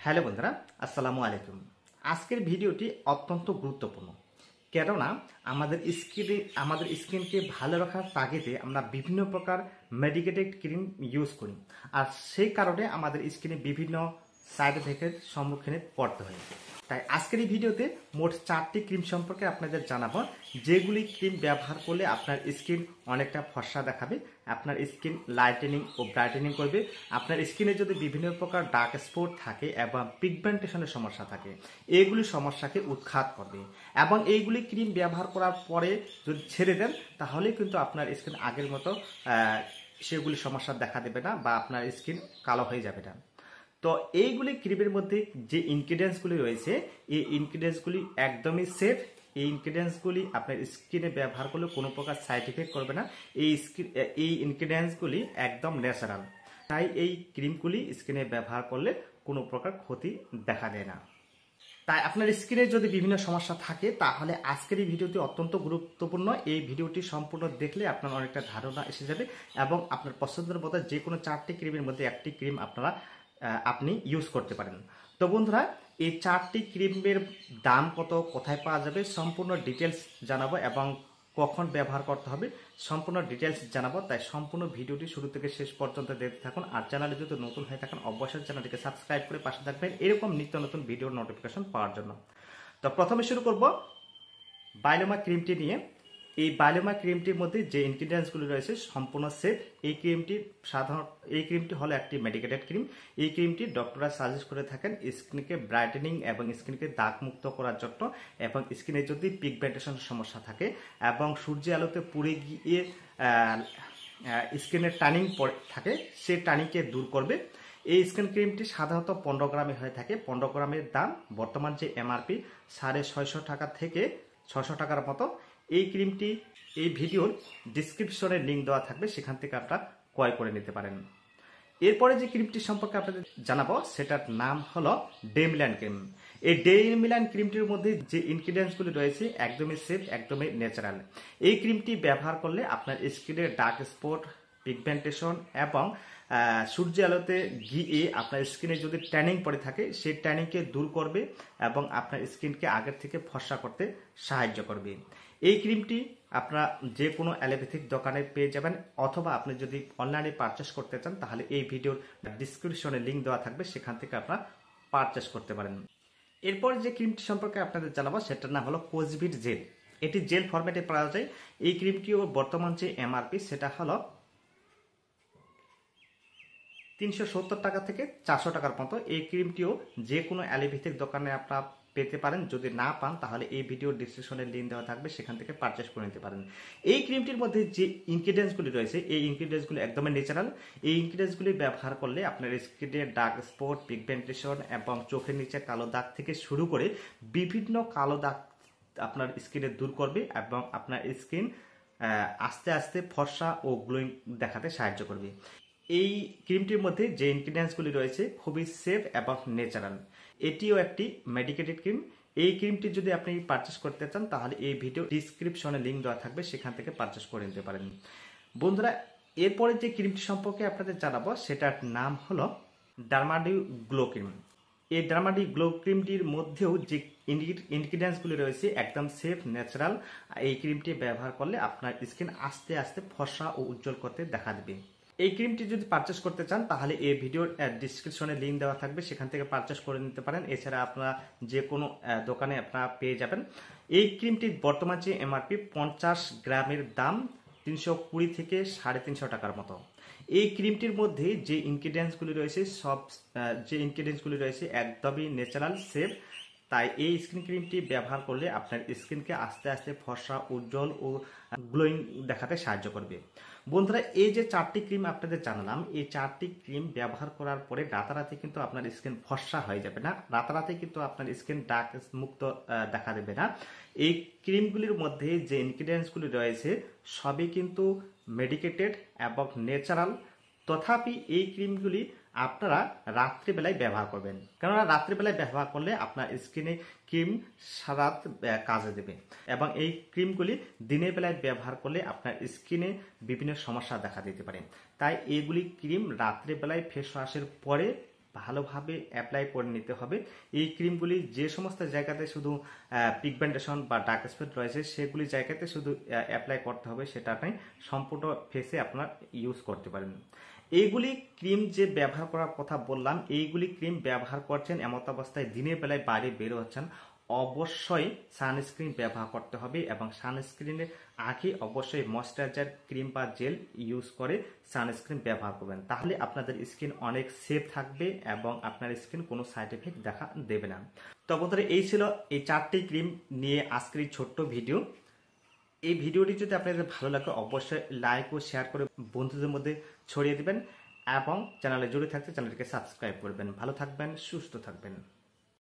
Hello বন্ধুরা, আসসালামু আলাইকুম। আজকের ভিডিওটি অত্যন্ত গুরুত্বপূর্ণ, কেননা আমাদের স্কিনকে ভালো রাখার তাগিদে আমরা বিভিন্ন প্রকার মেডিকেটেড ক্রিম ইউজ করি, আর সেই কারণে আমাদের স্কিনে বিভিন্ন সাইড এফেক্টের সম্মুখীনে পড়তে হয়। তাই আজকের এই ভিডিওতে মোট 4টি ক্রিম সম্পর্কে আপনাদের জানাবো, যেগুলি ক্রিম ব্যবহার করলে আপনার স্কিন অনেকটা ফর্সা দেখাবে, আপনার স্কিন লাইটেনিং ও ব্রাইটেনিং করবে, আপনার স্কিনে যদি বিভিন্ন প্রকার ডার্ক স্পট থাকে এবং পিগমেন্টেশনের সমস্যা থাকে, এইগুলি সমস্যাকে উৎখাত করবে। এবং এইগুলি ক্রিম ব্যবহার করার পরে যদি ছেড়ে দেন, তাহলে কিন্তু আপনার স্কিন আগের মতো সেগুলি সমস্যা দেখা দেবে না বা আপনার স্কিন কালো হয়ে যাবে না। তো এইগুলি ক্রিমের মধ্যে যে ইনগ্রিডিয়েন্টসগুলি রয়েছে, এই ইনগ্রিডিয়েন্টসগুলি একদমই সেফ। এই ইনগ্রিডিয়েন্টসগুলি আপনার স্কিনে ব্যবহার করলে কোনো প্রকার সাইড এফেক্ট করবে না। এই ইনগ্রিডিয়েন্টসগুলি একদম ন্যাচারাল, তাই এই ক্রিমগুলি স্কিনে ব্যবহার করলে কোনো প্রকার ক্ষতি দেখা দেয় না। তাই আপনার স্কিনে যদি বিভিন্ন সমস্যা থাকে, তাহলে আজকের এই ভিডিওটি অত্যন্ত গুরুত্বপূর্ণ। এই ভিডিওটি সম্পূর্ণ দেখলে আপনার অনেকটা ধারণা এসে যাবে এবং আপনার পছন্দের মতো যে কোনো 4টি ক্রিমের মধ্যে একটি ক্রিম আপনি ইউজ করতে পারেন। তো বন্ধুরা, এই 4টি ক্রিমের দাম কত, কোথায় পাওয়া যাবে, সম্পূর্ণ ডিটেলস জানাবো এবং কখন ব্যবহার করতে হবে সম্পূর্ণ ডিটেলস জানাবো। তাই সম্পূর্ণ ভিডিওটি শুরু থেকে শেষ পর্যন্ত দেখতে থাকুন। আর চ্যানেলে যদি নতুন হয়ে থাকেন, অবশ্যই চ্যানেলটিকে সাবস্ক্রাইব করে পাশে থাকবেন এরকম নিত্য নতুন ভিডিওর নোটিফিকেশন পাওয়ার জন্য। তো প্রথমে শুরু করব বায়োলোমা ক্রিমটি নিয়ে। এই বায়োলোমা ক্রিমটির মধ্যে যে ইনগ্রিডিয়েন্টসগুলি রয়েছে সম্পূর্ণ সেফ। এই ক্রিমটি হলো একটি মেডিকেটেড ক্রিম। এই ক্রিমটি ডক্টররা সাজেস্ট করে থাকেন স্কিনকে ব্রাইটেনিং এবং স্কিনকে দাগ মুক্ত করার জন্য, এবং স্কিনে যদি পিগমেন্টেশনের সমস্যা থাকে এবং সূর্যের আলোতে পুড়ে গিয়ে স্কিনের টানিং থাকে, সেই টানিংকে দূর করবে। এই স্কিন ক্রিমটি সাধারণত 15 গ্রামে হয়ে থাকে। 15 গ্রামের দাম বর্তমান যে এমআরপি 650 টাকা থেকে 600 টাকার মতো। এই ক্রিমটি এই ভিডিওর ডিসক্রিপশনে লিঙ্ক দেওয়া থাকবে, সেখান থেকে আপনারা ক্রয় করে নিতে পারেন। এরপরে যে ক্রিমটি সম্পর্কে আপনাদের জানাবো, সেটার নাম হলো ডেমিল্যান্ড ক্রিম। এই ডেমিল্যান্ড ক্রিমটির মধ্যে যে ইনগ্রিডিয়েন্টসগুলি রয়েছে একদমই সেফ, একদমই ন্যাচারাল। এই ক্রিমটি ব্যবহার করলে আপনার স্কিনের ডার্ক স্পট, পিগমেন্টেশন এবং সূর্য আলোতে গিয়ে আপনার স্কিনে যদি ট্যানিং পড়ে থাকে, সেই ট্যানিংকে দূর করবে এবং আপনার স্কিনকে আগের থেকে ফর্সা করতে সাহায্য করবে। এই ক্রিমটি আপনারা যে কোনো অ্যালোপ্যাথিক দোকানে পেয়ে যাবেন, অথবা আপনি যদি অনলাইনে পারচেস করতে চান, তাহলে এই ভিডিওর ডিসক্রিপশনে লিঙ্ক দেওয়া থাকবে, সেখান থেকে আপনারা পারচেস করতে পারেন। এরপর যে ক্রিমটি সম্পর্কে আপনাদের জানাবো, সেটার নাম হলো কোচবিট জেল। এটি জেল ফরম্যাটে পাওয়া যায়। এই ক্রিমটিও বর্তমান যে এমআরপি সেটা হলো 370 টাকা থেকে 400 টাকার মতো। এই ক্রিমটিও যে কোনো অ্যালোপ্যাথিক দোকানে আপনারা পেতে পারেন। যদি না পান, তাহলে এই ভিডিওর ডিসক্রিপশনে লিঙ্ক দেওয়া থাকবে, সেখান থেকে পারচেস করে নিতে পারেন। এই ক্রিমটির মধ্যে যে ইনগ্রিডিয়েন্টসগুলি রয়েছে, এই ইনগ্রিডিয়েন্টসগুলি একদমই ন্যাচারাল। এই ইনগ্রিডিয়েন্টসগুলি ব্যবহার করলে আপনার স্কিনের ডার্ক স্পট, পিগমেন্টেশন এবং চোখের নিচে কালো দাগ থেকে শুরু করে বিভিন্ন কালো দাগ আপনার স্কিনে দূর করবে এবং আপনার স্কিন আস্তে আস্তে ফর্সা ও গ্লোয়িং দেখাতে সাহায্য করবে। এই ক্রিমটির মধ্যে যে ইনগ্রিডিয়েন্টসগুলি রয়েছে খুবই সেফ এবং ন্যাচারাল। এটিও একটি মেডিকেটেড ক্রিম। এই ক্রিমটি যদি আপনি পারচেস করতে চান, তাহলে এই ভিডিও ডিসক্রিপশনে লিঙ্ক দেওয়া থাকবে, সেখান থেকে পারচেস করে নিতে পারেন। বন্ধুরা, এরপরে যে ক্রিমটি সম্পর্কে আপনাদের জানাবো, সেটার নাম হলো ডার্মাডি গ্লো ক্রিম। এই ডার্মাডি গ্লো ক্রিমটির মধ্যেও যে ইনগ্রিডিয়েন্টসগুলি রয়েছে একদম সেফ, ন্যাচারাল। এই ক্রিমটি ব্যবহার করলে আপনার স্কিন আস্তে আস্তে ফর্সা ও উজ্জ্বল করতে দেখা দেবে। এই ক্রিমটি যদি পারচেস করতে চান, তাহলে এই ভিডিওর ডিসক্রিপশনে লিঙ্ক দেওয়া থাকবে, সেখান থেকে পারচেস করে নিতে পারেন। এছাড়া আপনারা যে কোনো দোকানে আপনারা পেয়ে যাবেন। এই ক্রিমটির বর্তমান যে এমআরপি 50 গ্রামের দাম 320 থেকে 350 টাকার মতো। এই ক্রিমটির মধ্যে যে ইনগ্রিডিয়েন্টসগুলি রয়েছে একদমই ন্যাচারাল, সেফ। তাই এই স্কিন ক্রিমটি ব্যবহার করলে আপনার স্কিনকে আস্তে আস্তে ফর্সা, উজ্জ্বল ও গ্লোয়িং দেখাতে সাহায্য করবে। বন্ধুরা, এই যে 4টি ক্রিম আপনাদের জানালাম, এই 4টি ক্রিম ব্যবহার করার পরে রাতারাতি কিন্তু আপনার স্কিন ফর্সা হয়ে যাবে না, রাতারাতি কিন্তু আপনার স্কিন ডার্ক মুক্ত দেখা দেবে না। এই ক্রিমগুলির মধ্যে যে ইনগ্রিডিয়েন্টসগুলি রয়েছে সবই কিন্তু মেডিকেটেড এবং ন্যাচারাল। তথাপি এই ক্রিমগুলি আপনারা রাত্রিবেলায় ব্যবহার করবেন, কেননা রাত্রিবেলায় ব্যবহার করলে আপনার স্কিনে ক্রিম সারাত কাজে দেবে, এবং এই ক্রিমগুলি দিনের বেলায় ব্যবহার করলে আপনার স্কিনে বিভিন্ন সমস্যা দেখা দিতে পারে। তাই এইগুলি ক্রিম রাত্রিবেলায় ফেস ওয়াশের পরে ভালোভাবে অ্যাপ্লাই করে নিতে হবে। এই ক্রিমগুলি যে সমস্ত জায়গাতে শুধু পিগমেন্টেশন বা ডার্ক স্পট রয়েছে সেগুলি জায়গাতে শুধু অ্যাপ্লাই করতে হবে, সেটা আপনি সম্পূর্ণ ফেসে আপনার ইউজ করতে পারেন। এইগুলি ক্রিম যে ব্যবহার করার কথা বললাম, এইগুলি ক্রিম ব্যবহার করছেন এমত অবস্থায় দিনের বেলায় বাইরে বের হচ্ছেন, অবশ্যই সানস্ক্রিন ব্যবহার করতে হবে এবং সানস্ক্রিনের আগে অবশ্যই ময়শ্চারাইজার ক্রিম বা জেল ইউজ করে সানস্ক্রিন ব্যবহার করবেন, তাহলে আপনাদের স্কিন অনেক সেফ থাকবে এবং আপনার স্কিন কোনো সাইড এফেক্ট দেখা দেবে না। তো বন্ধুরা, এই ছিল এই 4টি ক্রিম নিয়ে আজকের এই ছোট্ট ভিডিও। এই ভিডিওটি যদি আপনাদের ভালো লাগে অবশ্যই লাইক ও শেয়ার করে বন্ধুদের মধ্যে ছড়িয়ে দিবেন এবং চ্যানেলে জুড়ে থাকতে চ্যানেলটিকে সাবস্ক্রাইব করবেন। ভালো থাকবেন, সুস্থ থাকবেন।